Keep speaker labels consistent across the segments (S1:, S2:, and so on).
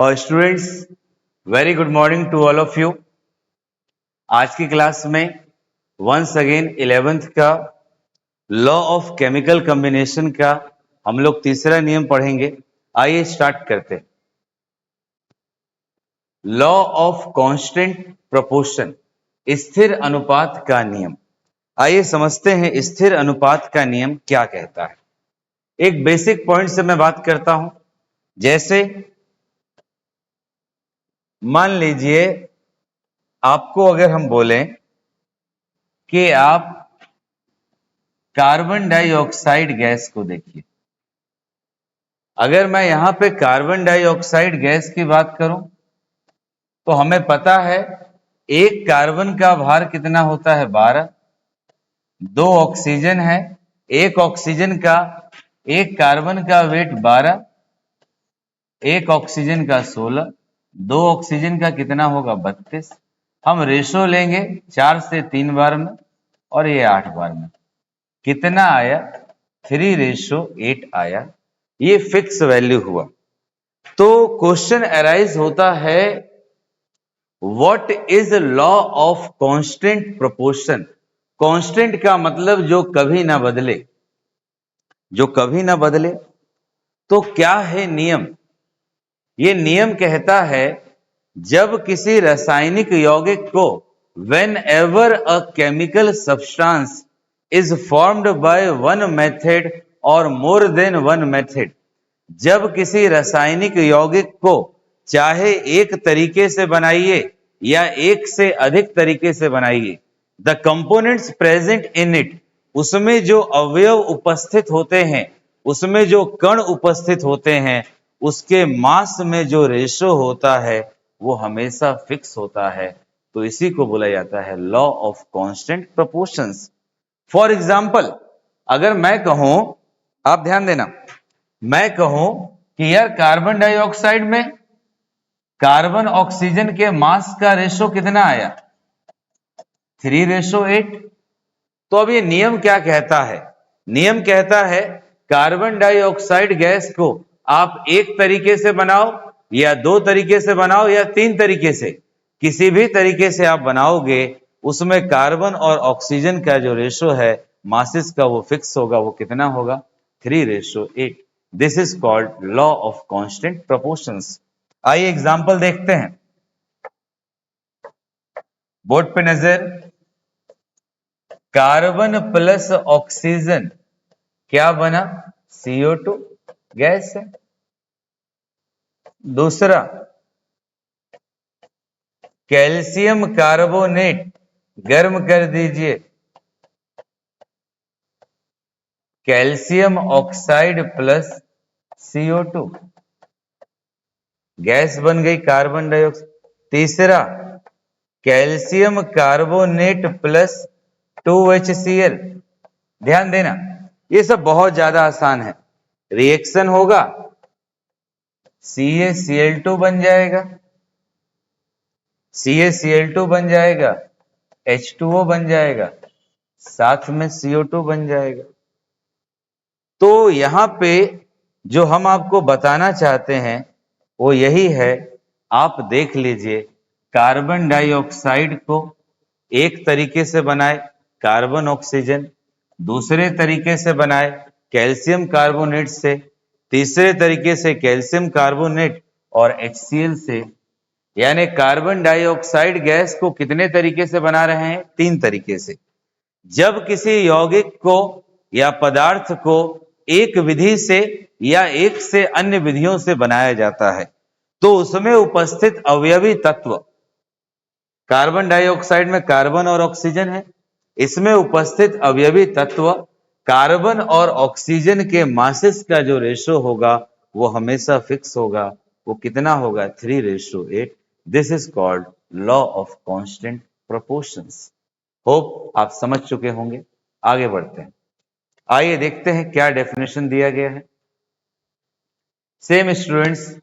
S1: Students, very good morning to all of you. आज की class में वंस अगेन 11th का लॉ ऑफ केमिकल कॉम्बिनेशन का हम लोग तीसरा नियम पढ़ेंगे। आइए स्टार्ट करते हैं। लॉ ऑफ कांस्टेंट प्रोपोर्शन, स्थिर अनुपात का नियम। आइए समझते हैं स्थिर अनुपात का नियम क्या कहता है। एक बेसिक पॉइंट से मैं बात करता हूं। जैसे मान लीजिए आपको अगर हम बोलें कि आप कार्बन डाइऑक्साइड गैस को देखिए। अगर मैं यहां पे कार्बन डाइऑक्साइड गैस की बात करूं तो हमें पता है एक कार्बन का भार कितना होता है 12, दो ऑक्सीजन है, एक ऑक्सीजन का एक कार्बन का वेट 12, एक ऑक्सीजन का 16, दो ऑक्सीजन का कितना होगा 32। हम रेशो लेंगे 4 से 3 बार में और ये 8 बार में। कितना आया 3:8 आया। ये फिक्स वैल्यू हुआ। तो क्वेश्चन अराइज होता है what is law of constant proportion. Constant का मतलब जो कभी ना बदले, जो कभी ना बदले। तो क्या है नियम? ये नियम कहता है जब किसी रासायनिक यौगिक को whenever a chemical substance is formed by one method or more than one method, जब किसी रासायनिक यौगिक को चाहे एक तरीके से बनाइए या एक से अधिक तरीके से बनाइए, the components present in it, उसमें जो अवयव उपस्थित होते हैं, उसमें जो कण उपस्थित होते हैं, उसके मास में जो रेशो होता है वो हमेशा फिक्स होता है। तो इसी को बोला जाता है law of constant proportions. For example, अगर मैं कहूं, आप ध्यान देना, मैं कहूं कि यार कार्बन डाइऑक्साइड में कार्बन ऑक्सीजन के मास का रेशो कितना आया 3:8। तो अब ये नियम क्या कहता है? नियम कहता है कार्बन डाइऑक्साइड गैस को आप एक तरीके से बनाओ या दो तरीके से बनाओ या तीन तरीके से, किसी भी तरीके से आप बनाओगे, उसमें कार्बन और ऑक्सीजन का जो रेशो है मासेस का वो फिक्स होगा। वो कितना होगा 3:8। This is called law of constant proportions. आइए एग्जांपल देखते हैं। बोर्ड पे नजर। कार्बन प्लस ऑक्सीजन क्या बना? CO2 गैस है। दूसरा, कैल्शियम कार्बोनेट गर्म कर दीजिए, calcium oxide plus CO2 gas बन गई कार्बन डाइऑक्साइड। तीसरा, कैल्शियम कार्बोनेट प्लस 2HCl। ध्यान देना, ये सब बहुत ज्यादा आसान है। रिएक्शन होगा, CaCl2 बन जाएगा, CaCl2 बन जाएगा, H2O बन जाएगा, साथ में CO2 बन जाएगा। तो यहां पे जो हम आपको बताना चाहते हैं वो यही है। आप देख लीजिए, कार्बन डाइऑक्साइड को एक तरीके से बनाए कार्बन ऑक्सीजन, दूसरे तरीके से बनाए कैल्शियम कार्बोनेट से, तीसरे तरीके से कैल्शियम कार्बोनेट और HCl से। यानी कार्बन डाइऑक्साइड गैस को कितने तरीके से बना रहे हैं? तीन तरीके से। जब किसी यौगिक को या पदार्थ को एक विधि से या एक से अन्य विधियों से बनाया जाता है तो उसमें उपस्थित अवयवी तत्व, कार्बन डाइऑक्साइड में कार्बन और ऑक्सीजन है, इसमें उपस्थित अवयवी तत्व कार्बन और ऑक्सीजन के मासेस का जो रेशो होगा वो हमेशा फिक्स होगा। वो कितना होगा 3:8। This is called law of constant proportions. Hope आप समझ चुके होंगे। आगे बढ़ते हैं। आइए देखते हैं क्या डेफिनेशन दिया गया है। सेम स्टूडेंट्स,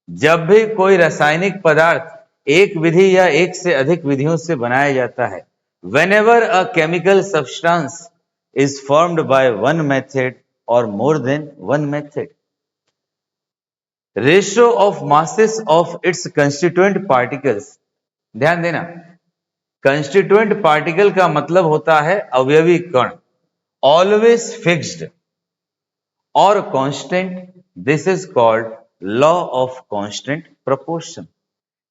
S1: जब भी कोई रासायनिक पदार्थ एक विधि या एक से अधिक विधियों से बनाया जाता है, whenever a chemical substance is formed by one method or more than one method, ratio of masses of its constituent particles. ध्यान देना, कंस्टिट्यूएंट पार्टिकल का मतलब होता है अवयवी कण, ऑलवेज फिक्स्ड और constant, this is called law of constant proportion.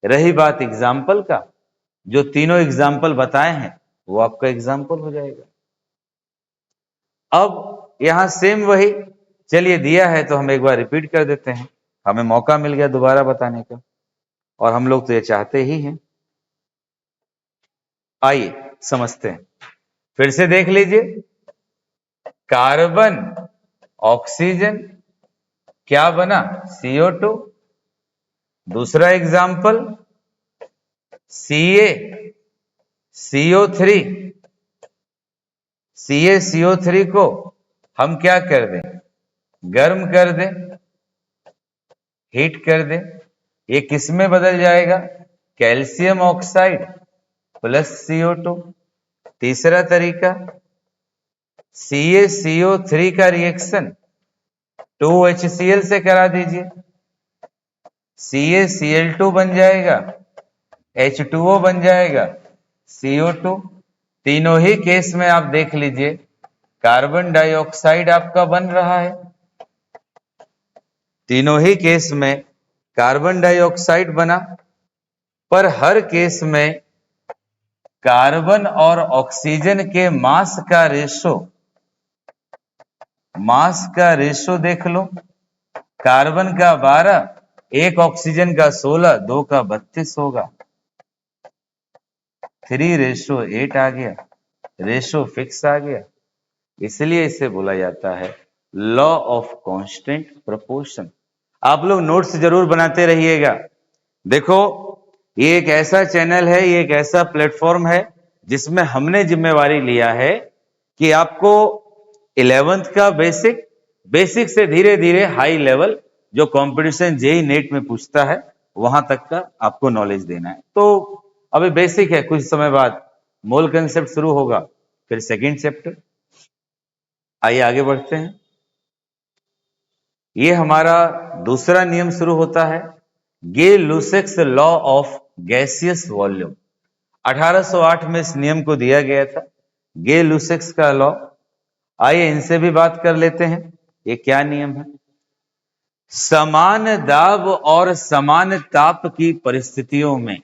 S1: रही बात एग्जाम्पल का, जो तीनों एग्जाम्पल बताए हैं वो आपका एग्जाम्पल हो जाएगा। अब यहां सेम वही, चलिए दिया है तो हम एक बार रिपीट कर देते हैं, हमें मौका मिल गया दोबारा बताने का, और हम लोग तो ये चाहते ही हैं। आइए समझते हैं, फिर से देख लीजिए। कार्बन ऑक्सीजन क्या बना, CO2। दूसरा एग्जाम्पल CaCO3, CaCO3 को हम क्या कर दें, गर्म कर दें, हीट कर दें, ये किस में बदल जाएगा, कैल्शियम ऑक्साइड प्लस CO2। तीसरा तरीका, CaCO3 का रिएक्शन 2HCl से करा दीजिए, CaCl2 बन जाएगा, H2O बन जाएगा, CO2। तीनों ही केस में आप देख लीजिए कार्बन डाइऑक्साइड आपका बन रहा है, तीनों ही केस में कार्बन डाइऑक्साइड बना, पर हर केस में कार्बन और ऑक्सीजन के मास का रेशो देख लो, कार्बन का 12, एक ऑक्सीजन का 16, 2 का 32 होगा, 3:8 आ गया, रेशो फिक्स आ गया। इसलिए इसे बोला जाता है लॉ ऑफ कांस्टेंट प्रोपोर्शन। आप लोग नोट्स जरूर बनाते रहिएगा। देखो, ये एक ऐसा चैनल है, ये एक ऐसा प्लेटफॉर्म है जिसमें हमने जिम्मेवारी लिया है कि आपको 11th का बेसिक से धीरे धीरे हाई लेवल, जो कंपटीशन जेईई नेट में पूछता है वहां तक का आपको नॉलेज देना है। तो अभी बेसिक है, कुछ समय बाद मोल कंसेप्ट शुरू होगा, फिर सेकंड चैप्टर। आइए आगे बढ़ते हैं। ये हमारा दूसरा नियम शुरू होता है, गे-लुसेक्स लॉ ऑफ गैसियस वॉल्यूम। 1808 में इस नियम को दिया गया था, गे-लुसेक्स का लॉ। आइए इनसे भी बात कर लेते हैं, ये क्या नियम है। समान दाब और समान ताप की परिस्थितियों में,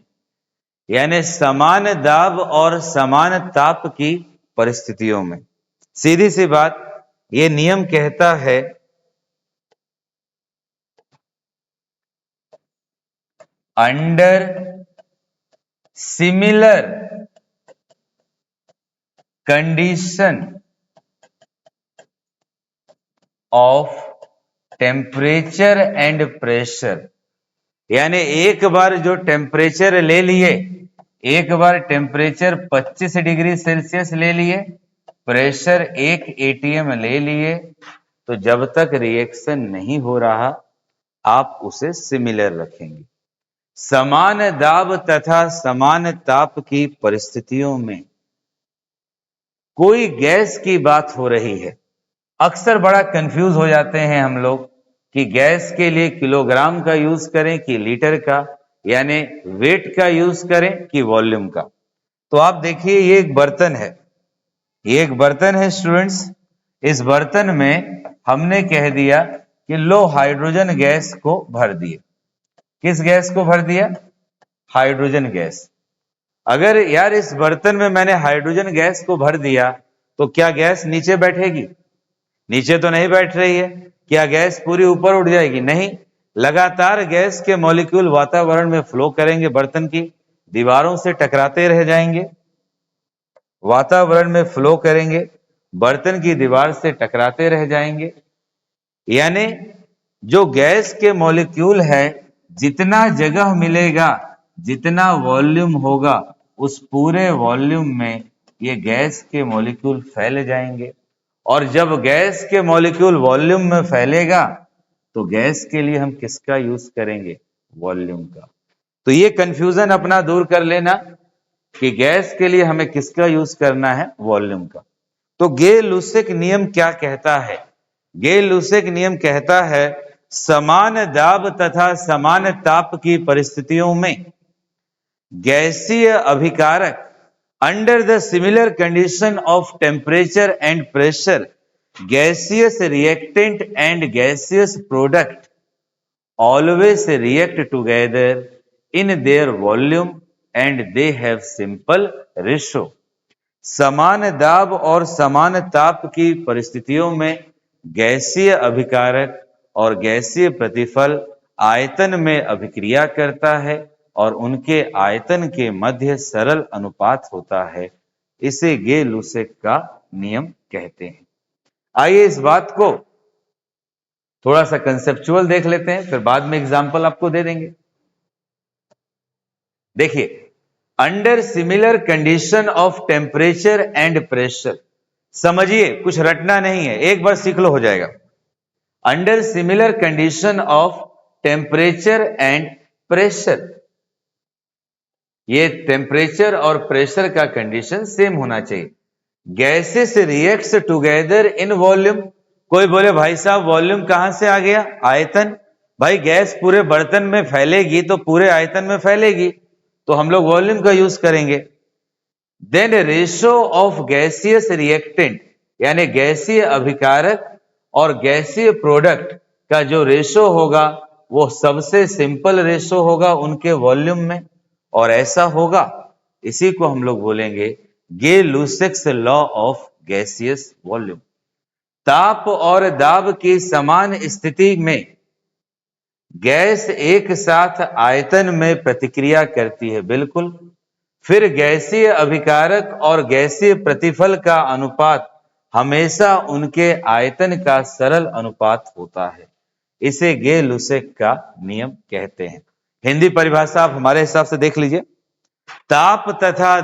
S1: यानी समान दाब और समान ताप की परिस्थितियों में, सीधी सी बात, ये नियम कहता है under similar condition of temperature and pressure, यानी एक बार जो टेम्परेचर ले लिए, एक बार टेम्परेचर 25 डिग्री सेल्सियस ले लिए, प्रेशर 1 atm ले लिए, तो जब तक रिएक्शन नहीं हो रहा आप उसे सिमिलर रखेंगे। समान दाब तथा समान ताप की परिस्थितियों में कोई गैस की बात हो रही है। अक्सर बड़ा कंफ्यूज हो जाते हैं हम लोग कि गैस के लिए किलोग्राम का यूज करें कि लीटर का, यानी वेट का यूज करें कि वॉल्यूम का। तो आप देखिए, ये एक बर्तन है, ये एक बर्तन है स्टूडेंट्स। इस बर्तन में हमने कह दिया कि लो हाइड्रोजन गैस को भर दिए। किस गैस को भर दिया, हाइड्रोजन गैस। अगर यार इस बर्तन में मैंने हाइड्रोजन गैस को भर दिया तो क्या गैस नीचे बैठेगी, नीचे तो नहीं बैठ रही है। क्या गैस पूरी ऊपर उठ जाएगी, नहीं। लगातार गैस के मॉलिक्यूल वातावरण में फ्लो करेंगे, बर्तन की दीवारों से टकराते रह जाएंगे, वातावरण में फ्लो करेंगे, बर्तन की दीवार से टकराते रह जाएंगे। यानी जो गैस के मॉलिक्यूल है, जितना जगह मिलेगा, जितना वॉल्यूम होगा, उस पूरे वॉल्यूम में ये गैस के मॉलिक्यूल फैल जाएंगे। और जब गैस के मॉलिक्यूल वॉल्यूम में फैलेगा तो गैस के लिए हम किसका यूज करेंगे, वॉल्यूम का। तो ये कंफ्यूजन अपना दूर कर लेना कि गैस के लिए हमें किसका यूज करना है, वॉल्यूम का। तो गे-लुसेक नियम क्या कहता है, गे-लुसेक नियम कहता है समान दाब तथा समान ताप की परिस्थितियों में गैसीय अभिकारक under the similar condition of temperature and pressure gaseous reactant and gaseous product always react together in their volume and they have simple ratio. समान दाब और समान ताप की परिस्थितियों में गैसीय अभिकारक और गैसीय प्रतिफल आयतन में अभिक्रिया करता है और उनके आयतन के मध्य सरल अनुपात होता है। इसे गे-लुसेक का नियम कहते हैं। आइए इस बात को थोड़ा सा कंसेप्चुअल देख लेते हैं, फिर बाद में एग्जाम्पल आपको दे देंगे। देखिए, under similar condition of temperature and pressure, समझिए कुछ रटना नहीं है, एक बार सीख लो हो जाएगा। Under similar condition of temperature and pressure, ये टेम्परेचर और प्रेशर का कंडीशन सेम होना चाहिए। Gases reacts together in volume, कोई बोले भाई साहब वॉल्यूम कहां से आ गया? आयतन। भाई गैस पूरे बर्तन में फैलेगी तो पूरे आयतन में फैलेगी, तो हम लोग वॉल्यूम का यूज करेंगे। Then ratio of gaseous reactant, यानी गैसीय अभिकारक और गैसीय प्रोडक्ट का जो रेशो होगा वो सबसे सिंपल रेशो होगा उनके वॉल्यूम में, और ऐसा होगा, इसी को हम लोग बोलेंगे गे-लुसेक्स लॉ ऑफ गैसियस वॉल्यूम। ताप और दाब की समान स्थिति में गैस एक साथ आयतन में प्रतिक्रिया करती है, बिल्कुल। फिर गैसीय अभिकारक और गैसीय प्रतिफल का अनुपात हमेशा उनके आयतन का सरल अनुपात होता है। इसे गे-लुसेक का नियम कहते हैं। हिंदी परिभाषा आप हमारे हिसाब से देख लीजिए। ताप तथा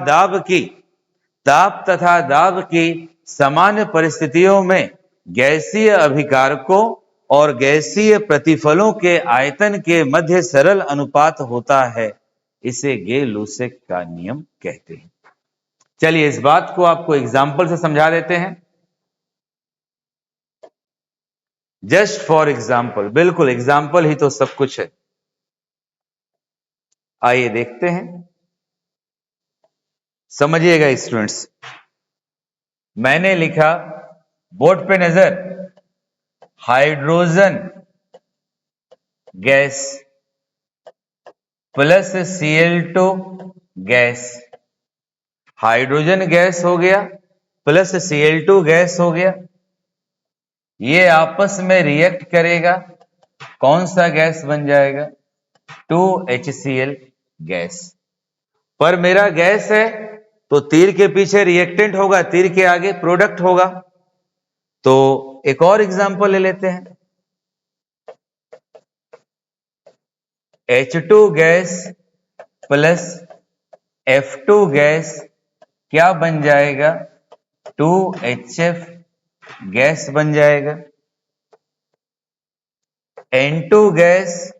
S1: दाब की सामान्य परिस्थितियों में गैसीय अभिकारकों और गैसीय प्रतिफलों के आयतन के मध्य सरल अनुपात होता है। इसे गे-लुसेक का नियम कहते हैं। चलिए इस बात को आपको एग्जाम्पल से समझा देते हैं। जस्ट फॉर एग्जाम्पल, बिल्कुल एग्जाम्पल ही तो सब कुछ है। आइए देखते हैं, समझिएगा स्टूडेंट्स। मैंने लिखा, बोर्ड पे नजर, hydrogen gas plus Cl2 gas, hydrogen gas हो गया प्लस Cl2 गैस हो गया। ये आपस में रिएक्ट करेगा, कौन सा गैस बन जाएगा? 2HCl gas. पर मेरा गैस है तो तीर के पीछे रिएक्टेंट होगा, तीर के आगे प्रोडक्ट होगा। तो एक और एग्जांपल ले लेते हैं। H2 gas plus F2 gas क्या बन जाएगा? 2HF गैस बन जाएगा। N2 gas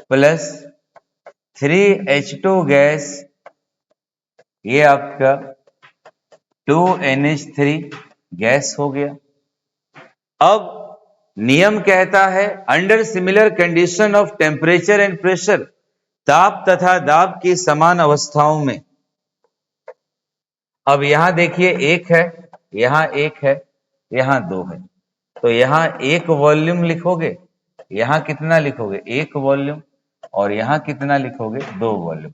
S1: plus 3H2 gas, ये आपका 2NH3 गैस हो गया। अब नियम कहता है under similar condition of temperature and pressure, ताप तथा दाब की समान अवस्थाओं में। अब यहां देखिए, एक है, यहां एक है, यहां दो है, तो यहां एक वॉल्यूम लिखोगे, यहां कितना लिखोगे? एक वॉल्यूम, और यहां कितना लिखोगे? दो वॉल्यूम।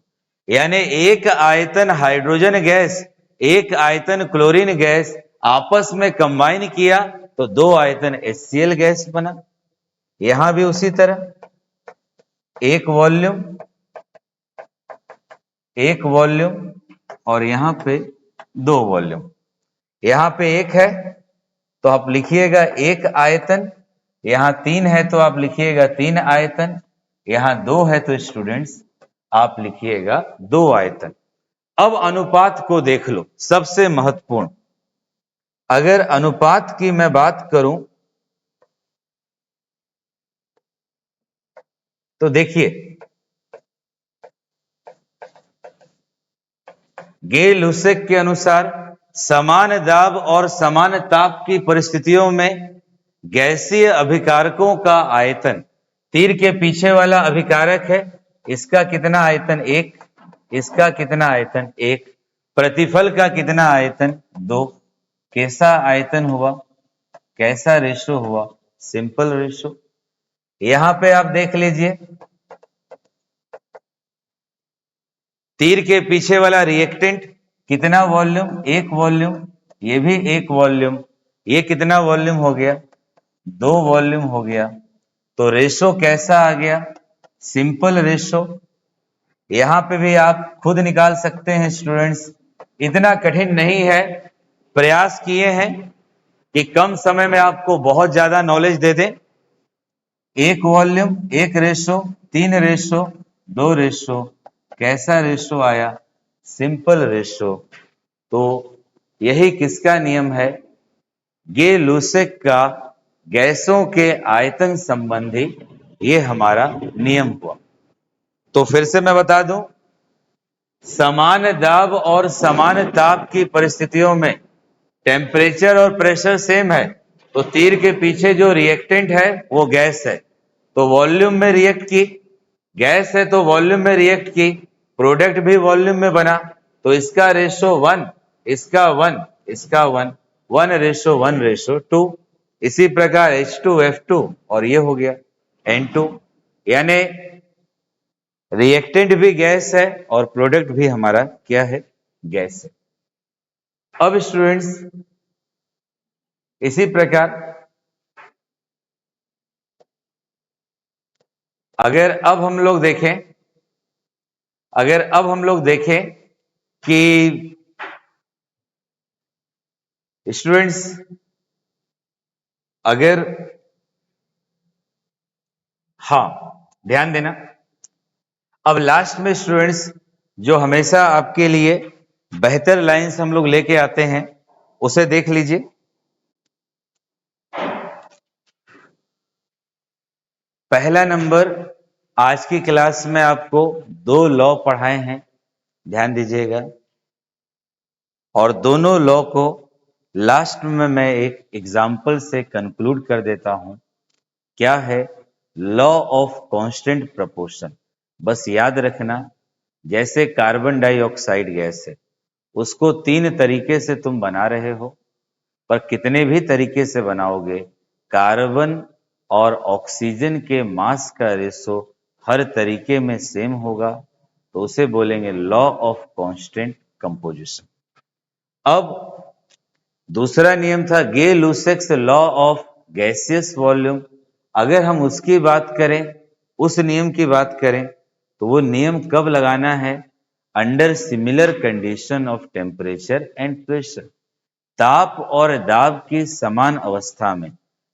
S1: यानी एक आयतन हाइड्रोजन गैस, एक आयतन क्लोरीन गैस आपस में कंबाइन किया तो दो आयतन HCl गैस बना। यहां भी उसी तरह एक वॉल्यूम, एक वॉल्यूम, और यहां पे दो वॉल्यूम। यहां पे एक है तो आप लिखिएगा एक आयतन, यहां तीन है तो आप लिखिएगा तीन आयतन, यहां दो है तो स्टूडेंट्स आप लिखिएगा दो आयतन। अब अनुपात को देख लो, सबसे महत्वपूर्ण। अगर अनुपात की मैं बात करूं तो देखिए, गे-लुसेक के अनुसार समान दाब और समान ताप की परिस्थितियों में गैसीय अभिकारकों का आयतन, तीर के पीछे वाला अभिकारक है, इसका कितना आयतन? 1। इसका कितना आयतन? 1। प्रतिफल का कितना आयतन? 2। कैसा आयतन हुआ? कैसा रेशो हुआ? Simple ratio. यहां पे आप देख लीजिए, तीर के पीछे वाला रिएक्टेंट कितना वॉल्यूम? 1 वॉल्यूम। ये भी 1 वॉल्यूम। ये कितना वॉल्यूम हो गया? 2 वॉल्यूम हो गया। तो रेशो कैसा आ गया? Simple ratio. यहां पे भी आप खुद निकाल सकते हैं स्टूडेंट्स, इतना कठिन नहीं है। प्रयास किए हैं कि कम समय में आपको बहुत ज्यादा नॉलेज दे दें। 1 वॉल्यूम, 1 रेशो, 3 रेशो, 2 रेशो। कैसा रेशो आया? Simple ratio. तो यही किसका नियम है? गे लुसेक का गैसों के आयतन संबंधी ये हमारा नियम हुआ। तो फिर से मैं बता दूं, समान दाब और समान ताप की परिस्थितियों में टेम्परेचर और प्रेशर सेम है, तो तीर के पीछे जो रिएक्टेंट है वो गैस है, तो वॉल्यूम में रिएक्ट की। गैस है तो वॉल्यूम में रिएक्ट की, प्रोडक्ट भी वॉल्यूम में बना, तो इसका रेशो 1, इसका 1, इसका 1, 1:1:2। इसी प्रकार H2F2 और ये हो गया N2, यानी रिएक्टेंट भी गैस है और प्रोडक्ट भी हमारा क्या है? गैस है। अब स्टूडेंट्स इसी प्रकार अगर अब हम लोग देखें कि स्टूडेंट्स अगर, हाँ ध्यान देना, अब लास्ट में स्टूडेंट्स जो हमेशा आपके लिए बेहतर लाइंस हम लोग लेके आते हैं उसे देख लीजिए। पहला नंबर, आज की क्लास में आपको 2 लॉ पढ़ाए हैं, ध्यान दीजिएगा, और दोनों लॉ को लास्ट में मैं एक एग्जाम्पल से कंक्लूड कर देता हूं। क्या है? Law of constant proportion. बस याद रखना, जैसे कार्बन डाइऑक्साइड गैस है, उसको 3 तरीके से तुम बना रहे हो, पर कितने भी तरीके से बनाओगे, कार्बन और ऑक्सीजन के मास का रेशो हर तरीके में सेम होगा, तो उसे बोलेंगे लॉ ऑफ कांस्टेंट कंपोजिशन। अब दूसरा नियम था गे Lussac's law of gaseous volume. अगर हम उसकी बात करें, उस नियम की बात करें, तो वो नियम कब लगाना है? Under similar condition of temperature and pressure. ताप और दाब की समान अवस्था में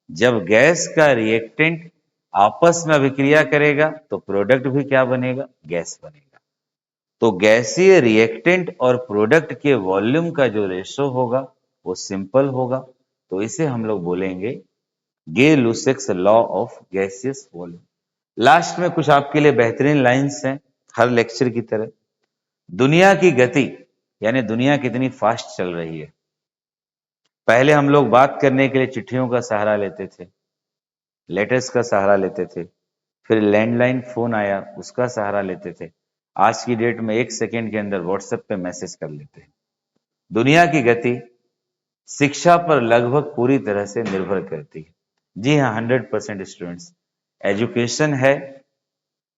S1: जब गैस का रिएक्टेंट आपस में अभिक्रिया करेगा तो प्रोडक्ट भी क्या बनेगा? गैस बनेगा। तो गैसीय रिएक्टेंट और प्रोडक्ट के वॉल्यूम का जो रेशो होगा वो सिंपल होगा, तो इसे हम लोग बोलेंगे Gay Lussac's law of gaseous volume. Last में कुछ आपके लिए बेहतरीन लाइंस हैं हर लेक्चर की तरह। दुनिया की गति, यानी दुनिया कितनी फास्ट चल रही है। पहले हम लोग बात करने के लिए चिट्ठियों का सहारा लेते थे, लेटर्स का सहारा लेते थे, फिर लैंडलाइन फोन आया उसका सहारा लेते थे। आज की डेट में 1 सेकेंड के अंदर व्हाट्सएप पे मैसेज कर लेते हैं। दुनिया की गति शिक्षा पर लगभग पूरी तरह से निर्भर करती है। जी हाँ, 100% स्टूडेंट्स, एजुकेशन है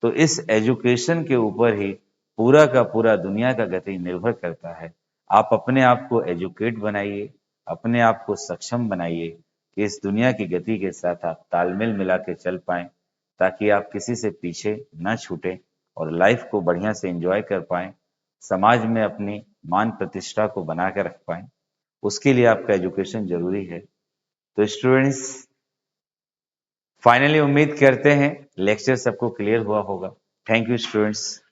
S1: तो इस एजुकेशन के ऊपर ही पूरा का पूरा दुनिया का गति निर्भर करता है। आप अपने आप को एजुकेट बनाइए, अपने आप को सक्षम बनाइए कि इस दुनिया की गति के साथ आप तालमेल मिला के चल पाएं, ताकि आप किसी से पीछे न छूटें और लाइफ को बढ़िया से एंजॉय कर पाएं, समाज में अपनी मान प्रतिष्ठा को बना के रख पाएं। उसके लिए आपका एजुकेशन जरूरी है। तो स्टूडेंट्स, फाइनली उम्मीद करते हैं लेक्चर सबको क्लियर हुआ होगा। Thank you students.